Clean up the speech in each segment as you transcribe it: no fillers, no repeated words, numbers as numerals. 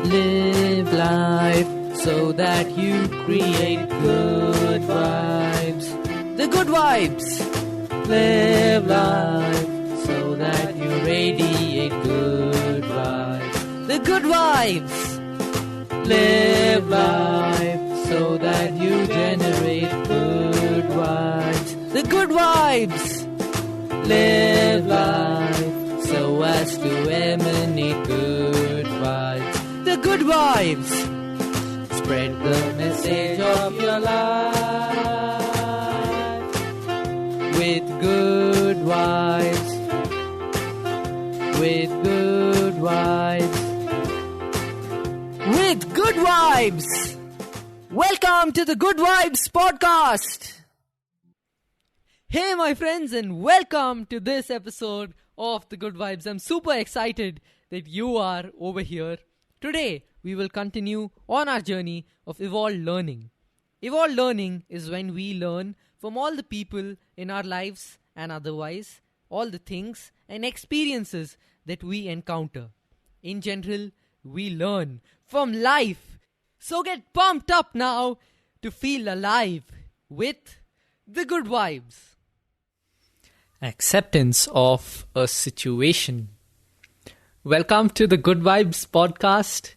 Live life so that you create good vibes. The good vibes. Live life so that you radiate good vibes. The good vibes. Live life so that you generate good vibes. The good vibes. Live life so as to emanate good vibes. The good vibes. Spread the message of your life with good vibes. With good vibes. With good vibes. Welcome to the Good Vibes Podcast. Hey my friends, and welcome to this episode of the Good Vibes. I'm super excited that you are over here. Today, we will continue on our journey of evolved learning. Evolved learning is when we learn from all the people in our lives and otherwise, all the things and experiences that we encounter. In general, we learn from life. So get pumped up now to feel alive with the good vibes. Acceptance of a situation. Welcome to the Good Vibes Podcast.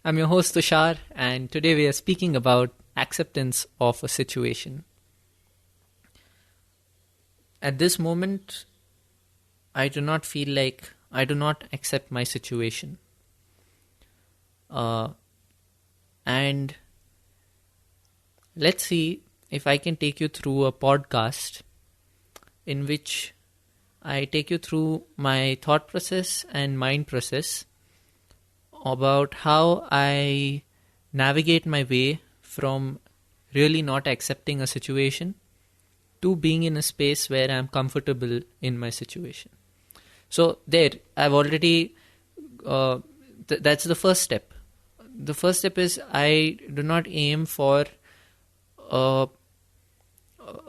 I'm your host Tushar, and today we are speaking about acceptance of a situation. At this moment, I do not feel like I do not accept my situation. And let's see if I can take you through a podcast in which I take you through my thought process and mind process about how I navigate my way from really not accepting a situation to being in a space where I'm comfortable in my situation. So there, I've already, that's the first step. The first step is I do not aim for a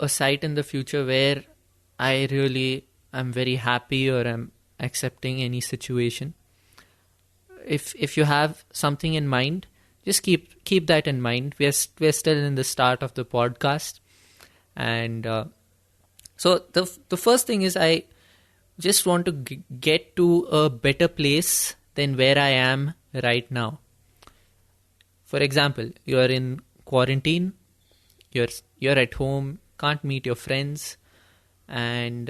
site in the future where I really am very happy or I'm accepting any situation. If you have something in mind, just keep that in mind. We're still in the start of the podcast, and so the first thing is I just want to get to a better place than where I am right now. For example, you are in quarantine, you're at home, can't meet your friends, and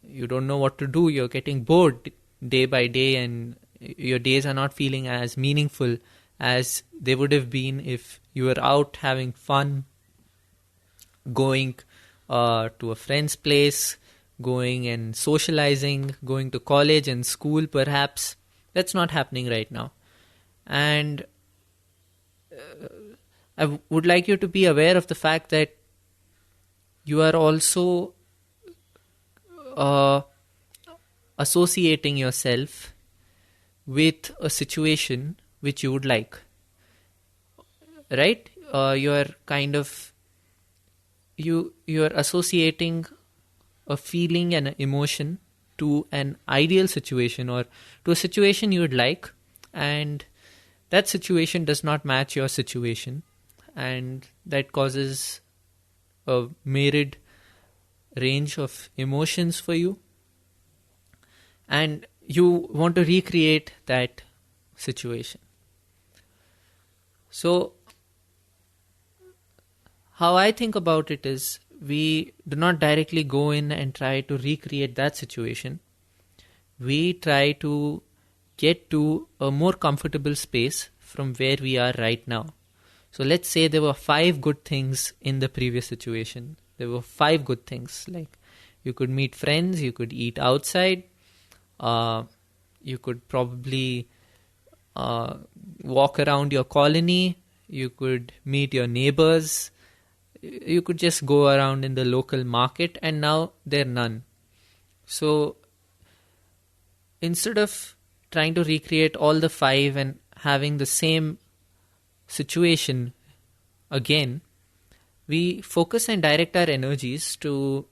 you don't know what to do. You're getting bored day by day, and your days are not feeling as meaningful as they would have been if you were out having fun, going to a friend's place, going and socializing, going to college and school perhaps. That's not happening right now. And I would like you to be aware of the fact that you are also associating yourself with a situation which you would like, right? You're associating a feeling and an emotion to an ideal situation or to a situation you would like, and that situation does not match your situation, and that causes a myriad range of emotions for you, and you want to recreate that situation. So how I think about it is, we do not directly go in and try to recreate that situation. We try to get to a more comfortable space from where we are right now. So let's say there were 5 good things in the previous situation. There were 5 good things, like you could meet friends, you could eat outside, you could probably walk around your colony, you could meet your neighbors, you could just go around in the local market, and now there are none. So instead of trying to recreate all the 5 and having the same situation again, we focus and direct our energies to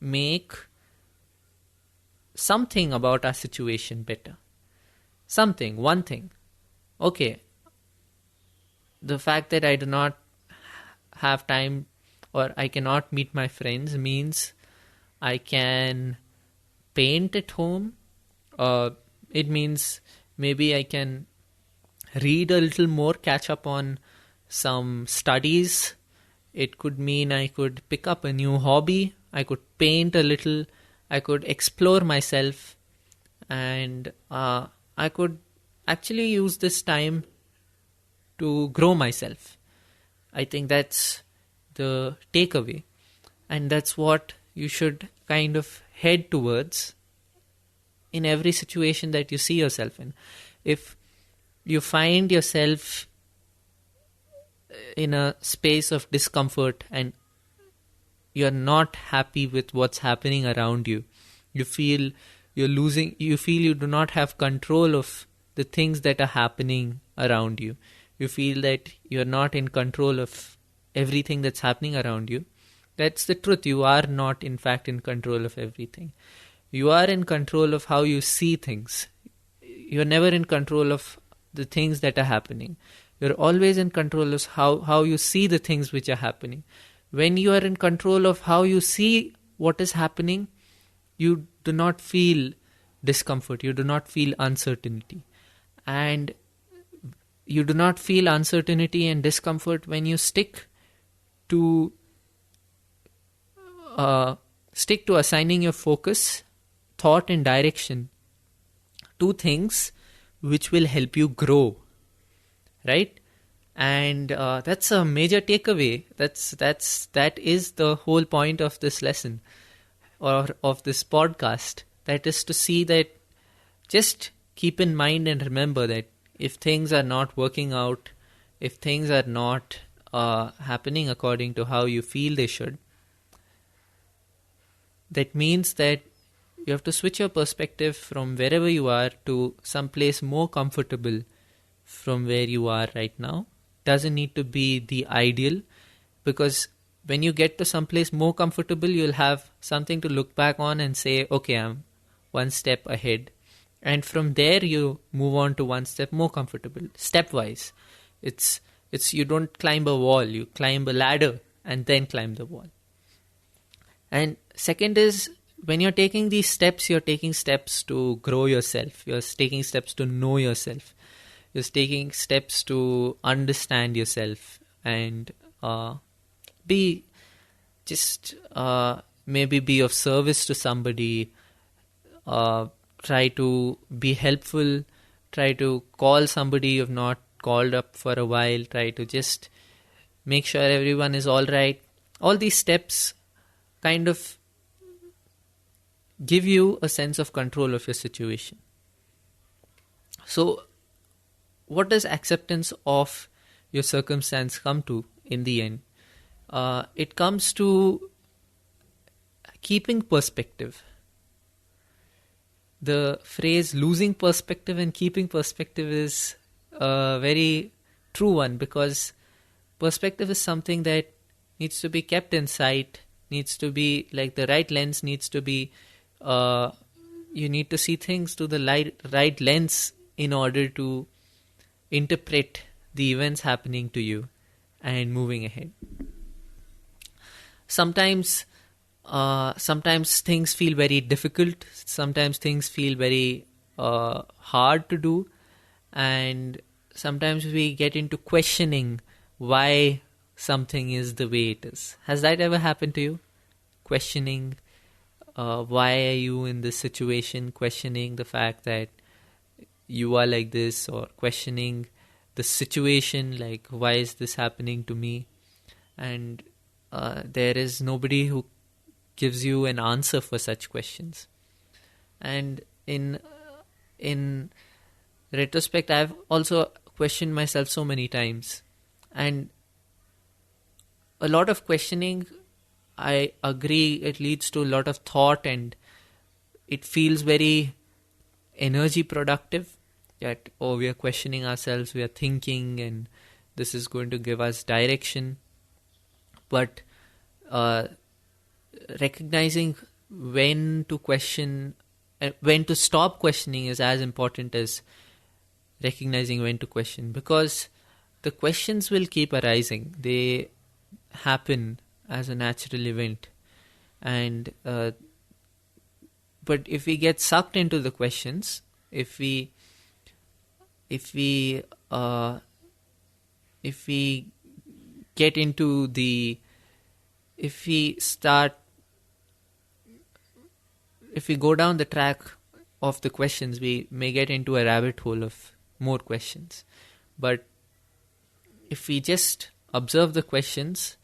make something about our situation better. Something, one thing. okay, the fact that I do not have time or I cannot meet my friends means I can paint at home. It means maybe I can read a little more, catch up on some studies. It could mean I could pick up a new hobby. I could paint a little. I could explore myself. And I could actually use this time to grow myself. I think that's the takeaway. And that's what you should kind of head towards in every situation that you see yourself in. If you find yourself in a space of discomfort and you're not happy with what's happening around you, you feel you feel you do not have control of the things that are happening around you, you feel that you're not in control of everything that's happening around you, that's the truth. You are not in fact in control of everything. You are in control of how you see things. You're never in control of the things that are happening. You're always in control of how you see the things which are happening. When you are in control of how you see what is happening, you do not feel discomfort, you do not feel uncertainty. And you do not feel uncertainty and discomfort when you stick to assigning your focus, thought and direction to things which will help you grow, right? And that's a major takeaway. That is the whole point of this lesson or of this podcast. That is to see that, just keep in mind and remember that if things are not working out, if things are not happening according to how you feel they should, that means that you have to switch your perspective from wherever you are to some place more comfortable from where you are right now. Doesn't need to be the ideal, because when you get to some place more comfortable, you'll have something to look back on and say, okay, I'm one step ahead. And from there you move on to one step more comfortable, stepwise. It's you don't climb a wall, you climb a ladder and then climb the wall. And second is, when you're taking these steps, you're taking steps to grow yourself. You're taking steps to know yourself. You're taking steps to understand yourself and maybe be of service to somebody. Try to be helpful. Try to call somebody you've not called up for a while. Try to just make sure everyone is all right. All these steps kind of give you a sense of control of your situation. So, what does acceptance of your circumstance come to in the end? It comes to keeping perspective. The phrase losing perspective and keeping perspective is a very true one, because perspective is something that needs to be kept in sight, needs to be like the right lens, needs to be you need to see things to the right lens in order to interpret the events happening to you and moving ahead. Sometimes things feel very difficult. Sometimes things feel very hard to do, and sometimes we get into questioning why something is the way it is. Has that ever happened to you? Questioning why are you in this situation? Questioning the fact that you are like this, or questioning the situation, like, why is this happening to me? And there is nobody who gives you an answer for such questions. And in retrospect, I've also questioned myself so many times, and a lot of questioning, I agree, it leads to a lot of thought, and it feels very energy productive, that we are questioning ourselves, we are thinking, and this is going to give us direction. But recognizing when to question, when to stop questioning is as important as recognizing when to question, because the questions will keep arising. They happen as a natural event, and but if we get sucked into the questions, if we if we if we get into the if we start if we go down the track of the questions, we may get into a rabbit hole of more questions. But if we just observe the questions,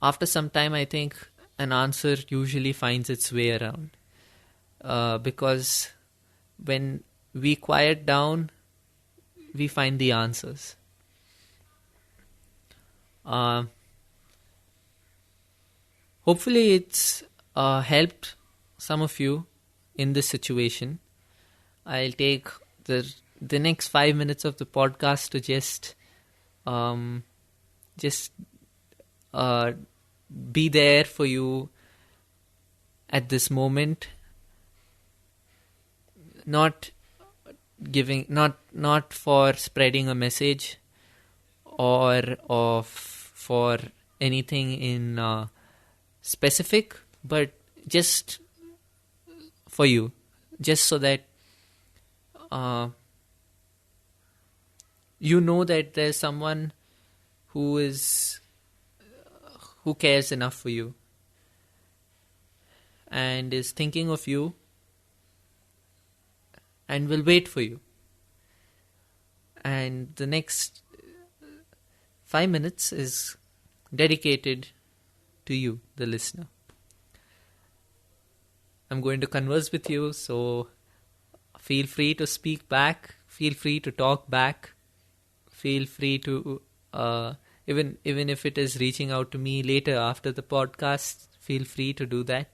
after some time, I think an answer usually finds its way around. Because when we quiet down, we find the answers. Hopefully, it's helped some of you in this situation. I'll take the next 5 minutes of the podcast to just be there for you at this moment. Not for spreading a message or for anything in specific, but just for you, just so that you know that there's someone who cares enough for you and is thinking of you and will wait for you. And the next 5 minutes is dedicated to you, the listener. I'm going to converse with you, so feel free to speak back, feel free to talk back, feel free to, even if it is reaching out to me later after the podcast, feel free to do that.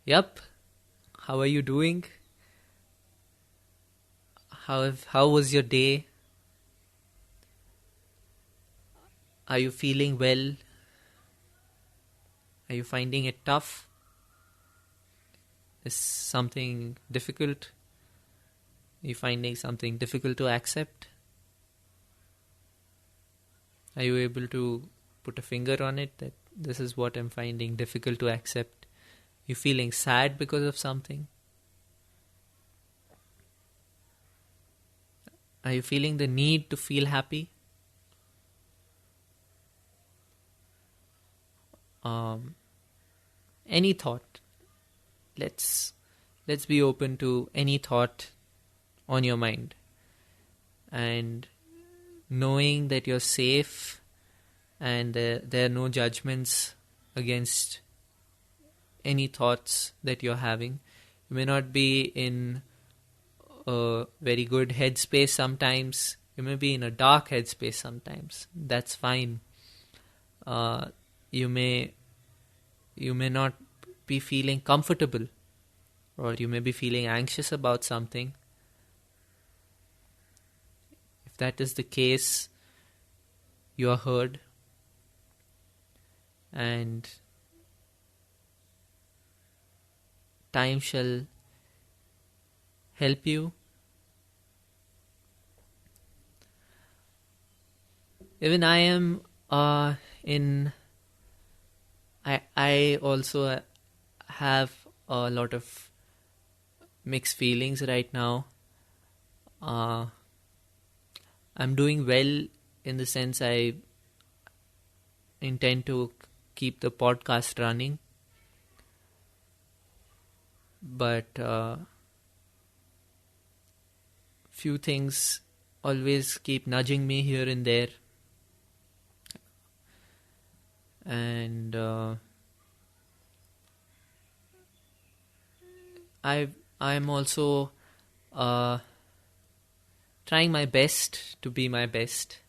Yep, how are you doing? How was your day? Are you feeling well? Are you finding it tough? Is something difficult? Are you finding something difficult to accept? Are you able to put a finger on it that this is what I'm finding difficult to accept? You feeling sad because of something? Are you feeling the need to feel happy? Any thought. Let's be open to any thought on your mind. And knowing that you're safe and there are no judgments against any thoughts that you're having. You may not be in a very good headspace sometimes. You may be in a dark headspace sometimes. That's fine. You may not be feeling comfortable, or you may be feeling anxious about something. If that is the case, you are heard, and time shall help you. Even I am I also have a lot of mixed feelings right now. I'm doing well in the sense I intend to keep the podcast running. But few things always keep nudging me here and there. And I'm also trying my best to be my best.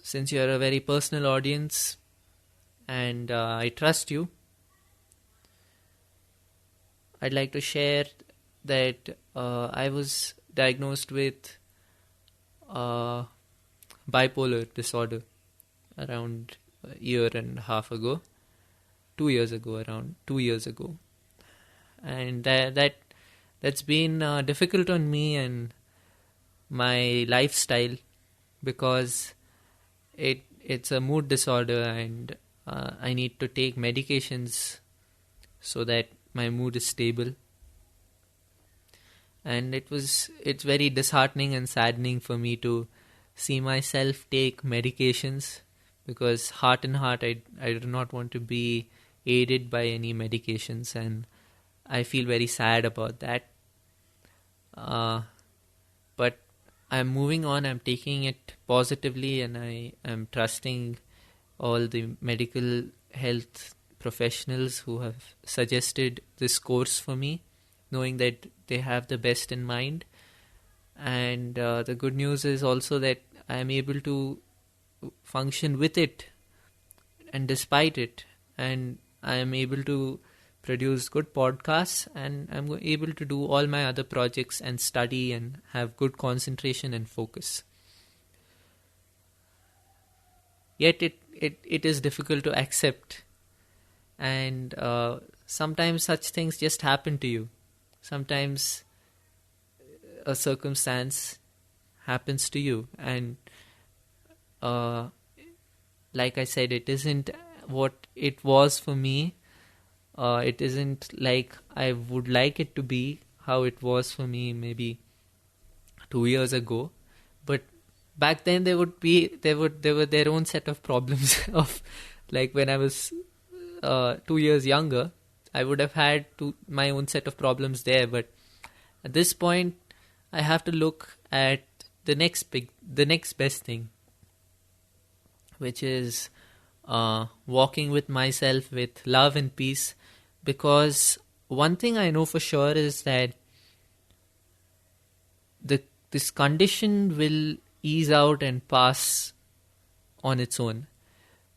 Since you're a very personal audience and I trust you, I'd like to share that I was diagnosed with bipolar disorder around a year and a half ago. 2 years ago, around 2 years ago, and that's been difficult on me and my lifestyle, because it's a mood disorder, and I need to take medications so that my mood is stable. And it's very disheartening and saddening for me to see myself take medications, because heart in heart I do not want to be aided by any medications, and I feel very sad about that. But I'm moving on, I'm taking it positively, and I am trusting all the medical health professionals who have suggested this course for me, knowing that they have the best in mind. And the good news is also that I am able to function with it and despite it, and I am able to produce good podcasts, and I'm able to do all my other projects and study and have good concentration and focus. Yet it is difficult to accept, and sometimes such things just happen to you. Sometimes a circumstance happens to you, and like I said, it isn't what it was for me. It isn't like I would like it to be how it was for me maybe 2 years ago. But back then there were their own set of problems of, like, when I was 2 years younger, I would have had my own set of problems there. But at this point, I have to look at the next best thing, which is walking with myself with love and peace. Because one thing I know for sure is that this condition will ease out and pass on its own.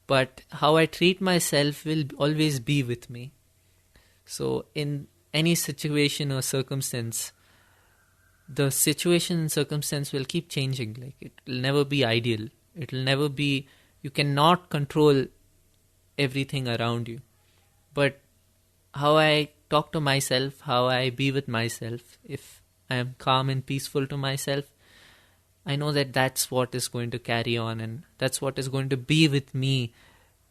But how I treat myself will always be with me. So in any situation or circumstance, the situation and circumstance will keep changing. Like, it will never be ideal. It will never be, you cannot control everything around you. But how I talk to myself, how I be with myself, if I am calm and peaceful to myself, I know that that's what is going to carry on, and that's what is going to be with me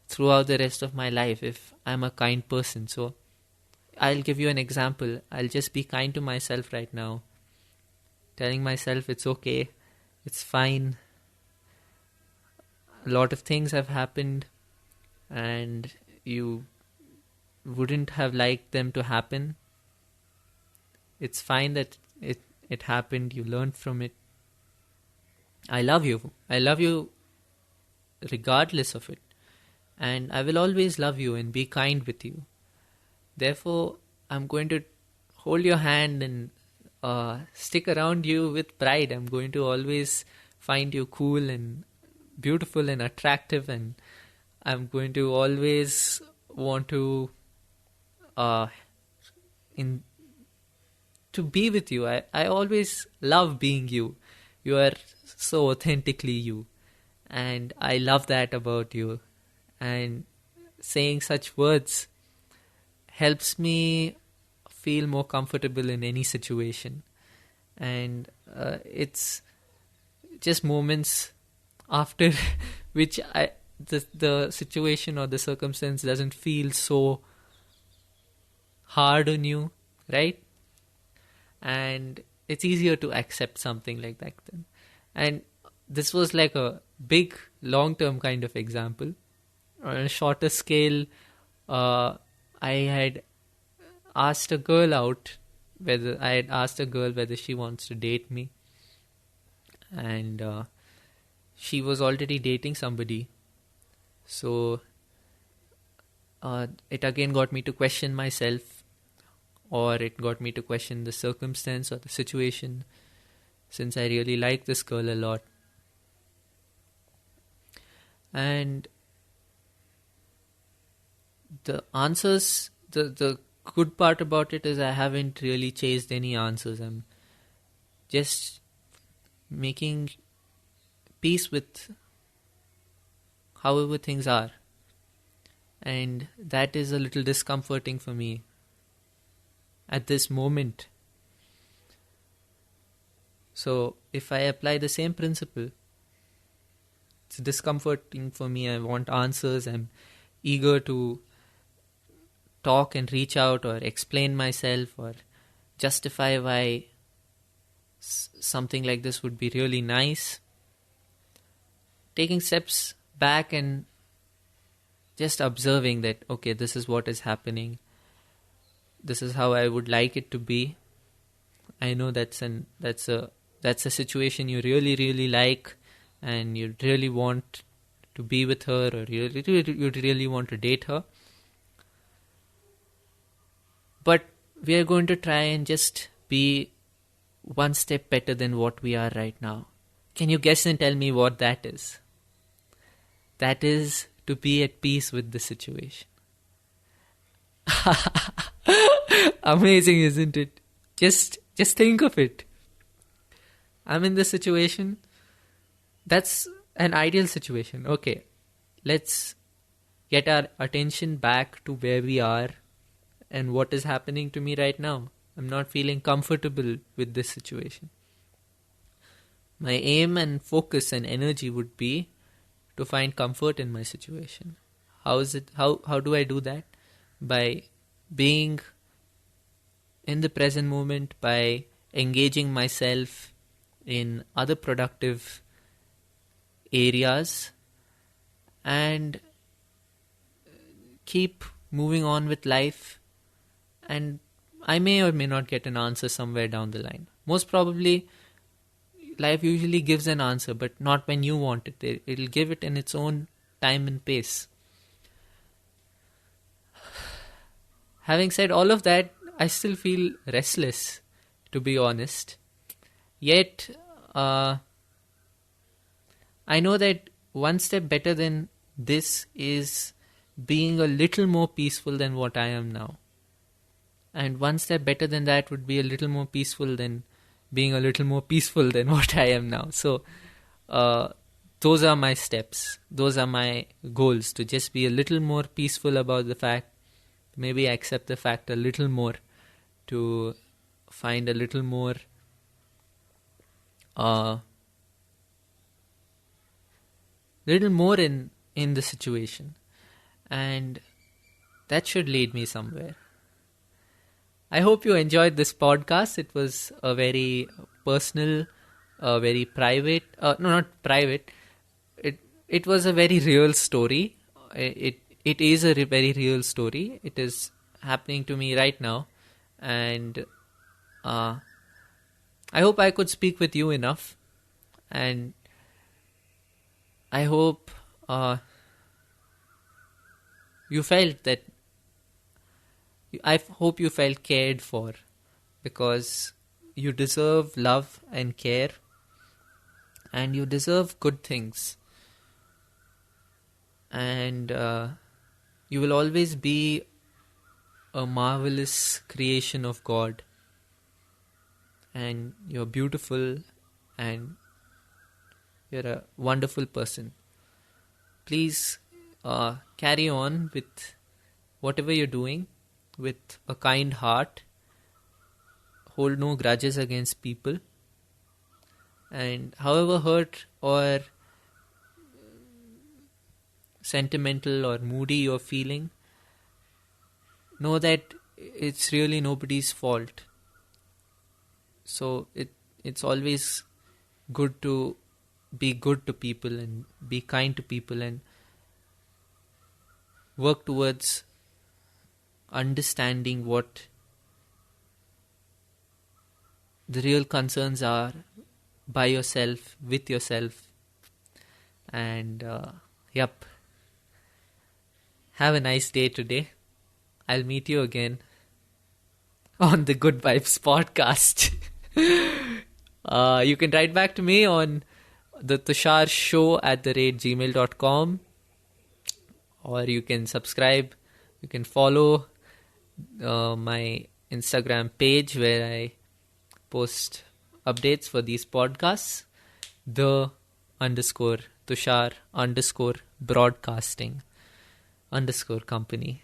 throughout the rest of my life if I'm a kind person. So I'll give you an example. I'll just be kind to myself right now, telling myself it's okay, it's fine. A lot of things have happened, and you wouldn't have liked them to happen. It's fine that it happened. You learned from it. I love you. I love you regardless of it. And I will always love you and be kind with you. Therefore, I'm going to hold your hand and stick around you with pride. I'm going to always find you cool and beautiful and attractive, and I'm going to always want to to be with you. I always love being you. You are so authentically you, and I love that about you. And saying such words helps me feel more comfortable in any situation. And it's just moments after which the situation or the circumstance doesn't feel so hard on you, right? And it's easier to accept something like that then. And this was like a big long-term kind of example. On a shorter scale, I had asked a girl out, whether she wants to date me, and she was already dating somebody. So it again got me to question myself, or it got me to question the circumstance or the situation, since I really like this girl a lot. And the answers, the good part about it is I haven't really chased any answers. I'm just making peace with however things are. And that is a little discomforting for me at this moment. So if I apply the same principle, it's discomforting for me. I want answers. I'm eager to talk and reach out or explain myself or justify why something like this would be really nice. Taking steps back and just observing that, okay, this is what is happening. This is how I would like it to be. I know that's a situation you really, really like, and you really want to be with her, or you really want to date her. But we are going to try and just be one step better than what we are right now. Can you guess and tell me what that is? That is to be at peace with the situation. Amazing, isn't it? Just think of it. I'm in this situation. That's an ideal situation. Okay, let's get our attention back to where we are and what is happening to me right now. I'm not feeling comfortable with this situation. My aim and focus and energy would be to find comfort in my situation. How do I do that? By being in the present moment, by engaging myself in other productive areas, and keep moving on with life. And I may or may not get an answer somewhere down the line. Most probably, life usually gives an answer, but not when you want it. It'll give it in its own time and pace. Having said all of that, I still feel restless, to be honest. Yet, I know that one step better than this is being a little more peaceful than what I am now. And one step better than that would be a little more peaceful than being a little more peaceful than what I am now. So, those are my steps. Those are my goals, to just be a little more peaceful about the fact, maybe accept the fact a little more, to find a little more in the situation. And that should lead me somewhere. I hope you enjoyed this podcast. It was a very personal, very private, no, not private. It was a very real story. It is a very real story. It is happening to me right now. And I hope I could speak with you enough. And I hope you felt that. I hope you felt cared for, because you deserve love and care, and you deserve good things. And you will always be a marvelous creation of God. And you're beautiful, and you're a wonderful person. Please carry on with whatever you're doing with a kind heart. Hold no grudges against people. And however hurt or sentimental or moody you're feeling, know that it's really nobody's fault. So it's always good to be good to people and be kind to people and work towards understanding what the real concerns are by yourself, with yourself. And yep. Have a nice day today. I'll meet you again on the Good Vibes podcast. You can write back to me on the tusharshow@gmail.com, or you can subscribe. You can follow my Instagram page where I post updates for these podcasts, _Tushar_broadcasting. _company.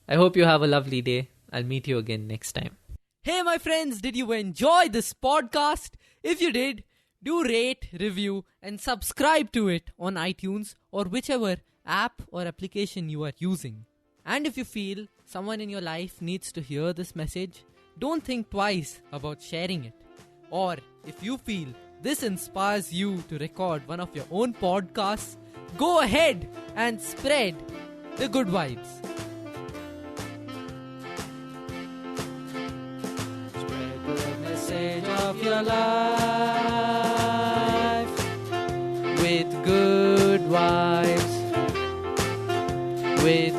I hope you have a lovely day. I'll meet you again next time. Hey my friends, did you enjoy this podcast? If you did, do rate, review and subscribe to it on iTunes or whichever app or application you are using. And if you feel someone in your life needs to hear this message, don't think twice about sharing it. Or if you feel this inspires you to record one of your own podcasts, go ahead and spread the good vibes. Spread the message of your life with good vibes. With